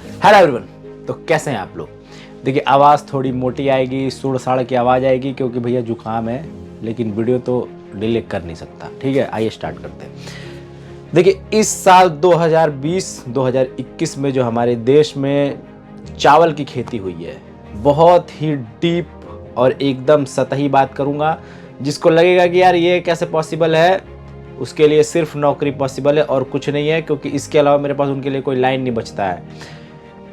Hello everyone. तो कैसे हैं आप लोग? देखिए, आवाज़ थोड़ी मोटी आएगी, सुड़ साड़ की आवाज़ आएगी क्योंकि भैया जुकाम है, लेकिन वीडियो तो डिले कर नहीं सकता। ठीक है, आइए स्टार्ट करते हैं। देखिए, इस साल 2020-2021 में जो हमारे देश में चावल की खेती हुई है, बहुत ही डीप और एकदम सतही बात करूँगा। जिसको लगेगा कि यार ये कैसे पॉसिबल है, उसके लिए सिर्फ नौकरी पॉसिबल है और कुछ नहीं है, क्योंकि इसके अलावा मेरे पास उनके लिए कोई लाइन नहीं बचता है।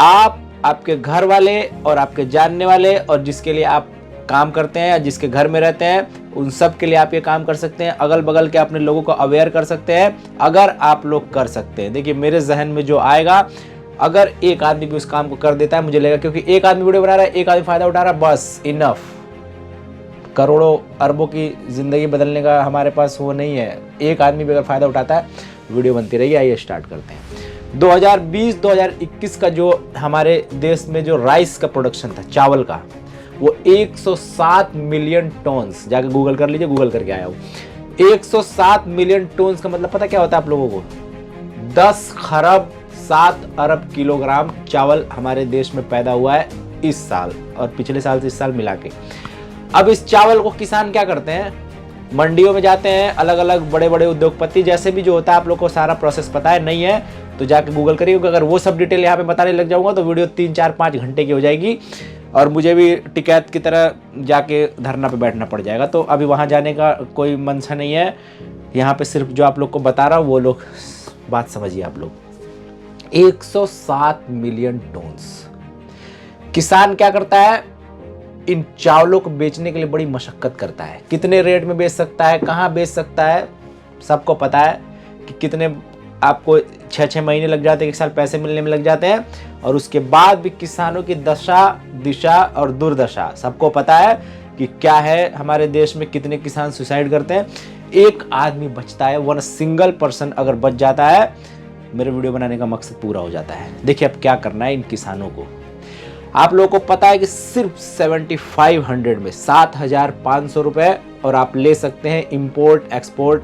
आप, आपके घर वाले और आपके जानने वाले और जिसके लिए आप काम करते हैं या जिसके घर में रहते हैं, उन सब के लिए आप ये काम कर सकते हैं। अगल बगल के अपने लोगों को अवेयर कर सकते हैं, अगर आप लोग कर सकते हैं। देखिए, मेरे जहन में जो आएगा, अगर एक आदमी भी उस काम को कर देता है, मुझे लगेगा क्योंकि एक आदमी वीडियो बना रहा है, एक आदमी फायदा उठा रहा है, बस इनफ। करोड़ों अरबों की जिंदगी बदलने का हमारे पास वो नहीं है। एक आदमी भी अगर फायदा उठाता है, वीडियो बनती रहेगी। आइए स्टार्ट करते हैं। 2020-2021 का जो हमारे देश में जो राइस का प्रोडक्शन था, चावल का, वो 107 मिलियन टन्स। जाके गूगल कर लीजिए, गूगल करके आया हूँ। 107 मिलियन टन्स का मतलब पता क्या होता है आप लोगों को? 10 खरब 7 अरब किलोग्राम चावल हमारे देश में पैदा हुआ है इस साल, और पिछले साल से इस साल मिला के। अब इस चावल को किसान क्या करते हैं? मंडियों में जाते हैं, अलग अलग बड़े बड़े उद्योगपति जैसे भी जो होता है, आप लोग को सारा प्रोसेस पता है, नहीं है तो जाके गूगल करिए। अगर वो सब डिटेल यहाँ पे बताने लग जाऊंगा तो वीडियो 3-4-5 घंटे की हो जाएगी और मुझे भी टिकैत की तरह जाके धरना पे बैठना पड़ जाएगा। तो अभी वहाँ जाने का कोई मंशा नहीं है। यहाँ पे सिर्फ जो आप लोग को बता रहा हूँ वो लोग बात समझिए आप लोग। 107 मिलियन टन्स। किसान क्या करता है? इन चावलों को बेचने के लिए बड़ी मशक्कत करता है। कितने रेट में बेच सकता है, कहाँ बेच सकता है, सबको पता है कि कितने आपको 6-6 महीने लग जाते हैं, 1 साल पैसे मिलने में लग जाते हैं। और उसके बाद भी किसानों की दशा, दिशा और दुर्दशा सबको पता है कि क्या है। हमारे देश में कितने किसान सुसाइड करते हैं। एक आदमी बचता है, वन सिंगल पर्सन अगर बच जाता है, मेरे वीडियो बनाने का मकसद पूरा हो जाता है। देखिए अब क्या करना है इन किसानों को। आप लोगों को पता है कि सिर्फ 7500 में 7500 रुपए, और आप ले सकते हैं इंपोर्ट एक्सपोर्ट।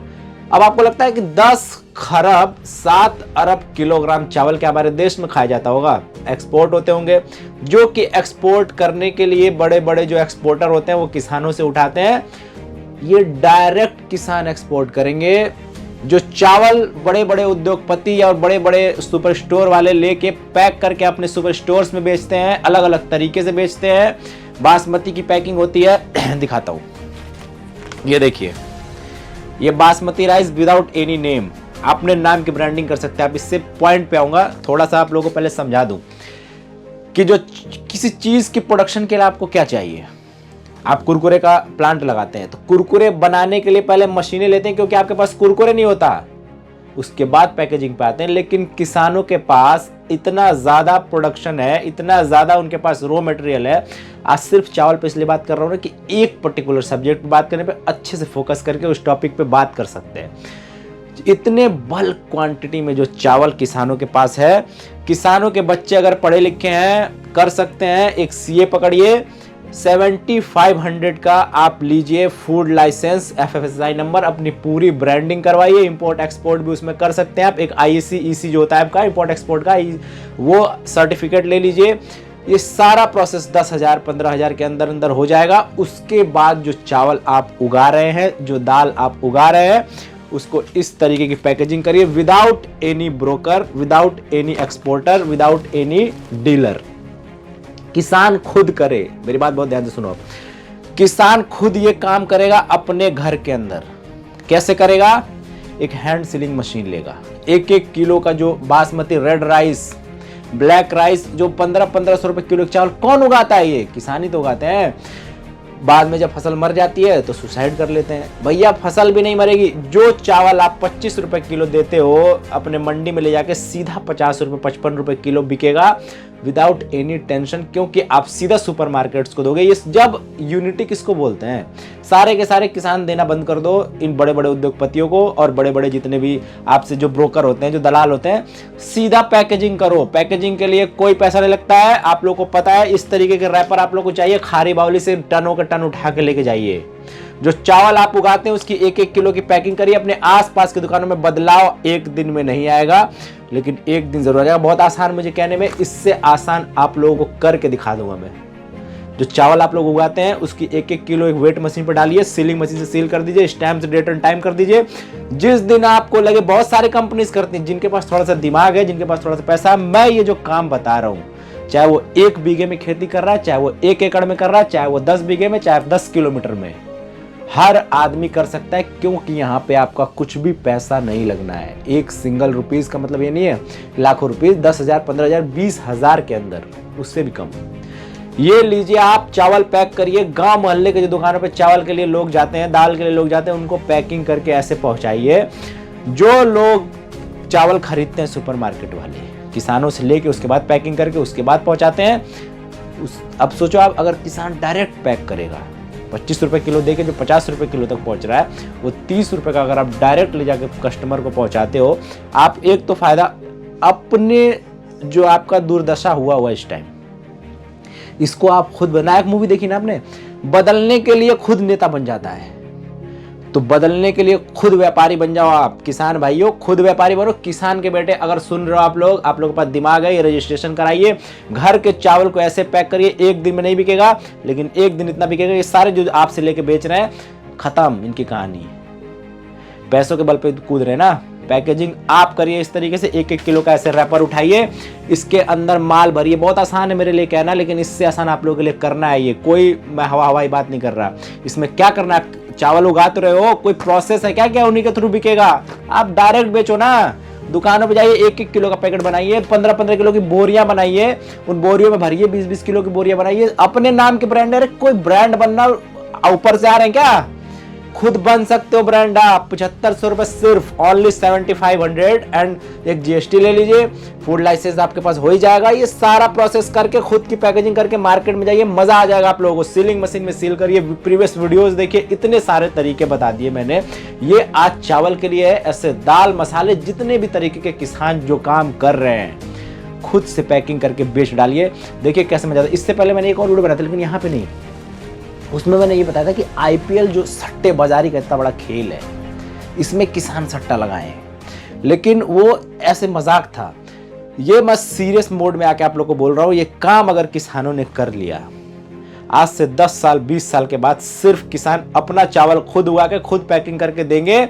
अब आपको लगता है कि 10 खरब 7 अरब किलोग्राम चावल क्या हमारे देश में खाया जाता होगा? एक्सपोर्ट होते होंगे, जो कि एक्सपोर्ट करने के लिए बड़े बड़े जो एक्सपोर्टर होते हैं वो किसानों से उठाते हैं। ये डायरेक्ट किसान एक्सपोर्ट करेंगे। जो चावल बड़े बड़े उद्योगपति और बड़े बड़े सुपर स्टोर वाले लेके पैक करके अपने सुपर स्टोर्स में बेचते हैं, अलग अलग तरीके से बेचते हैं। बासमती की पैकिंग होती है, दिखाता हूं। ये देखिए, ये basmati rice without any name. अपने नाम की ब्रांडिंग कर सकते हैं आप। इससे पॉइंट पे आऊंगा। थोड़ा सा आप लोगों को पहले समझा दूं कि जो किसी चीज की प्रोडक्शन के लिए आपको क्या चाहिए। आप कुरकुरे का प्लांट लगाते हैं तो कुरकुरे बनाने के लिए पहले मशीनें लेते हैं, क्योंकि आपके पास कुरकुरे नहीं होता, उसके बाद पैकेजिंग पे आते हैं। लेकिन किसानों के पास इतना ज्यादा प्रोडक्शन है, इतना ज्यादा उनके पास रॉ मटेरियल है। आज सिर्फ चावल पे इसलिए बात कर रहा हूं ना कि एक पर्टिकुलर सब्जेक्ट पे बात करने पे अच्छे से फोकस करके उस टॉपिक पे बात कर सकते हैं। इतने बल्क क्वांटिटी में जो चावल किसानों के पास है, किसानों के बच्चे अगर पढ़े लिखे हैं, कर सकते हैं। एक सीए पकड़िए, 7500 का आप लीजिए फूड लाइसेंस, FFSI नंबर, अपनी पूरी ब्रांडिंग करवाइए। इंपोर्ट एक्सपोर्ट भी उसमें कर सकते हैं आप। एक IEC EC जो होता है आपका इंपोर्ट एक्सपोर्ट का, वो सर्टिफिकेट ले लीजिए। ये सारा प्रोसेस 10,000 15,000 के अंदर अंदर हो जाएगा। उसके बाद जो चावल आप उगा रहे हैं, जो दाल आप उगा रहे हैं, उसको इस तरीके की पैकेजिंग करिए, without any broker, without any exporter, without any dealer. किसान खुद करे। मेरी बात बहुत ध्यान से सुनो। किसान खुद ये काम करेगा अपने घर के अंदर। कैसे करेगा? एक हैंड सीलिंग मशीन लेगा। 1-1 किलो का जो basmati red rice, black rice, जो 1500-1500 रुपए किलो चावल कौन उगाता है? ये किसान ही तो उगाते हैं। बाद में जब फसल मर जाती है तो सुसाइड कर लेते हैं। भैया फसल भी नहीं मरेगी। जो चावल आप 25 रुपए किलो देते हो, अपने मंडी में ले जाके सीधा 50 रुपए 55 रुपए किलो बिकेगा, विदाउट एनी टेंशन, क्योंकि आप सीधा सुपरमार्केट्स को दोगे। ये जब यूनिटी किसको बोलते हैं? सारे के सारे किसान देना बंद कर दो इन बड़े बड़े उद्योगपतियों को और बड़े बड़े जितने भी आपसे जो ब्रोकर होते हैं, जो दलाल होते हैं। सीधा पैकेजिंग करो। पैकेजिंग के लिए कोई पैसा नहीं लगता है। आप लोगों को पता है, इस तरीके के रैपर आप लोगों को चाहिए, खारी बावली से टनों के टन उठा के लेके जाइए। जो चावल आप उगाते हैं उसकी 1-1 किलो की पैकिंग करिए। अपने आसपास की दुकानों में बदलाव एक दिन में नहीं आएगा। लेकिन एक दिन जरूर आ जाएगा। बहुत आसान मुझे कहने में, इससे आसान आप लोगों को करके दिखा दूंगा मैं। जो चावल आप लोग उगाते हैं उसकी 1-1 किलो एक वेट मशीन पर डालिए, सीलिंग मशीन से सील कर दीजिए, स्टैम्प से डेट एंड टाइम कर दीजिए। जिस दिन आपको लगे, बहुत सारी कंपनीज करती हैं, जिनके पास थोड़ा सा दिमाग है, जिनके पास थोड़ा सा पैसा है, मैं ये जो काम बता रहा हूँ, चाहे वो 1 बीघे में खेती कर रहा है, चाहे वो 1 एकड़ में कर रहा है, चाहे वो 10 बीघे में, चाहे 10 किलोमीटर में, हर आदमी कर सकता है। क्योंकि यहाँ पे आपका कुछ भी पैसा नहीं लगना है। एक सिंगल रुपीज का मतलब ये नहीं है लाखों रुपीज, 10,000, 15,000, 20,000 के अंदर, उससे भी कम। ये लीजिए, आप चावल पैक करिए। गांव मोहल्ले के जो दुकानों पे चावल के लिए लोग जाते हैं, दाल के लिए लोग जाते हैं, उनको पैकिंग करके ऐसे पहुंचाइए। जो लोग चावल खरीदते हैं सुपरमार्केट वाले, किसानों से लेके उसके बाद पैकिंग करके उसके बाद पहुंचाते हैं। अब सोचो आप, अगर किसान डायरेक्ट पैक करेगा, 25 रुपए किलो देके जो 50 रुपए किलो तक पहुंच रहा है, वो 30 रुपए का अगर आप डायरेक्ट ले जाके कस्टमर को पहुंचाते हो, आप एक तो फायदा अपने, जो आपका दुर्दशा हुआ इस टाइम, इसको आप खुद बनाया। एक मूवी देखी ना आपने, बदलने के लिए खुद नेता बन जाता है, तो बदलने के लिए खुद व्यापारी बन जाओ। आप किसान भाइयों, खुद व्यापारी बनो। किसान के बेटे अगर सुन रहे हो आप लोग के पास दिमाग है, ये रजिस्ट्रेशन कराइए। घर के चावल को ऐसे पैक करिए, एक दिन में नहीं बिकेगा, लेकिन एक दिन इतना बिकेगा, ये सारे जो आपसे लेके बेच रहे हैं, खत्म इनकी कहानी। पैसों के बल पे कूद रहे ना। पैकेजिंग आप करिए इस तरीके से, 1-1 किलो का ऐसे रैपर उठाइए, इसके अंदर माल भरिए। बहुत आसान है मेरे लिए कहना, लेकिन इससे आसान आप लोगों के लिए करना है। ये कोई मैं हवाई बात नहीं कर रहा। इसमें क्या करना है, चावल उगा तो रहे हो, कोई प्रोसेस है क्या उन्हीं के थ्रू बिकेगा? आप डायरेक्ट बेचो ना। दुकानों पे जाइए, 1-1 किलो का पैकेट बनाइए, 15-15 किलो की बोरियां बनाइए, उन बोरियों में भरिए, 20-20 किलो की बोरियां बनाइए। अपने नाम के ब्रांड है, कोई ब्रांड बनना ऊपर से आ रहे हैं क्या? खुद बन सकते हो ब्रांड आप। 7500 रुपए सिर्फ, ओनली 7500, एंड एक जीएसटी ले लीजिए, फूड लाइसेंस आपके पास हो ही जाएगा। ये सारा प्रोसेस करके खुद की पैकेजिंग करके मार्केट में जाइए, मजा आ जाएगा आप लोगों को। सीलिंग मशीन में सील करिए। प्रीवियस वीडियोस देखिए, इतने सारे तरीके बता दिए मैंने। ये आज चावल के लिए है, ऐसे दाल मसाले जितने भी तरीके के किसान जो काम कर रहे हैं, खुद से पैकिंग करके बेच डालिए। देखिए कैसे मजा आता है। इससे पहले मैंने एक और वीडियो बनाया था, लेकिन यहाँ पे नहीं, उसमें मैंने ये बताया था कि आईपीएल जो सट्टेबाजी का इतना बड़ा खेल है, इसमें किसान सट्टा लगाए, लेकिन वो ऐसे मजाक था। ये मैं सीरियस मोड में आके आप लोग को बोल रहा हूँ, ये काम अगर किसानों ने कर लिया, आज से 10 साल 20 साल के बाद सिर्फ किसान अपना चावल खुद उगा के खुद पैकिंग करके देंगे।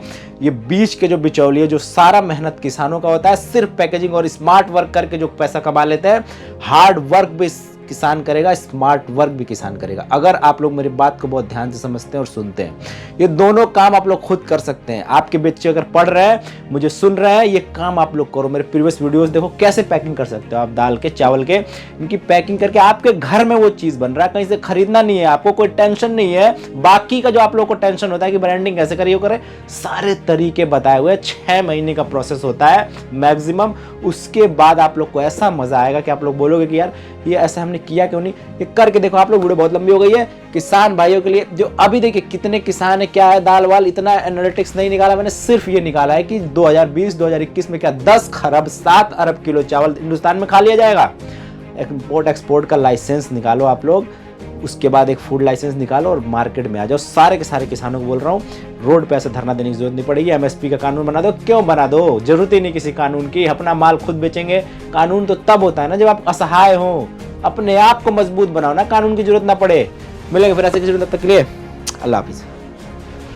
ये बीच के जो बिचौलिए, जो सारा मेहनत किसानों का होता है, सिर्फ पैकेजिंग और स्मार्ट वर्क करके जो पैसा कमा लेते हैं, हार्ड वर्क भी किसान करेगा, स्मार्ट वर्क भी किसान करेगा। अगर आप लोग मेरी बात को बहुत ध्यान से समझते हैं और सुनते हैं, ये दोनों काम आप लोग खुद कर सकते हैं। आपके बच्चे अगर पढ़ रहे हैं, मुझे सुन रहे हैं, ये काम आप लोग करो। मेरे प्रीवियस वीडियोस देखो, कैसे पैकिंग कर सकते हो आप दाल के, चावल के। इनकी पैकिंग करके आपके घर में वो चीज बन रहा है, कहीं से खरीदना नहीं है आपको, कोई टेंशन नहीं है। बाकी का जो आप लोग को टेंशन होता है कि ब्रांडिंग कैसे करिए, करे, सारे तरीके बताए हुए। 6 महीने का प्रोसेस होता है मैक्सिमम। उसके बाद आप लोग को ऐसा मजा आएगा कि आप लोग बोलोगे कि यार ये ऐसा हमने किया क्यों नहीं। ये करके देखो आप लोग। वीडियो बहुत लंबी हो गई है। किसान भाइयों के लिए, जो अभी देखिए कितने किसान है, क्या है दाल वाल, इतना एनालिटिक्स नहीं निकाला मैंने, सिर्फ ये निकाला है कि 2020-2021 में क्या 10 खरब 7 अरब किलो चावल हिंदुस्तान में खा लिया जाएगा। इंपोर्ट एक्सपोर्ट का लाइसेंस निकालो आप लोग, उसके बाद एक फूड लाइसेंस निकालो और मार्केट में आ जाओ। सारे के सारे किसानों को बोल रहा हूँ, रोड पे ऐसे धरना देने की जरूरत नहीं पड़ेगी। एमएसपी का कानून बना दो। क्यों बना दो, जरूरत ही नहीं किसी कानून की। अपना माल खुद बेचेंगे। कानून तो तब होता है ना जब आप असहाय हो। अपने आप को मजबूत बनाओ ना, कानून की जरूरत ना पड़े। मिलेंगे फिर ऐसे किसी तब तक के लिए अल्लाह हाफिज।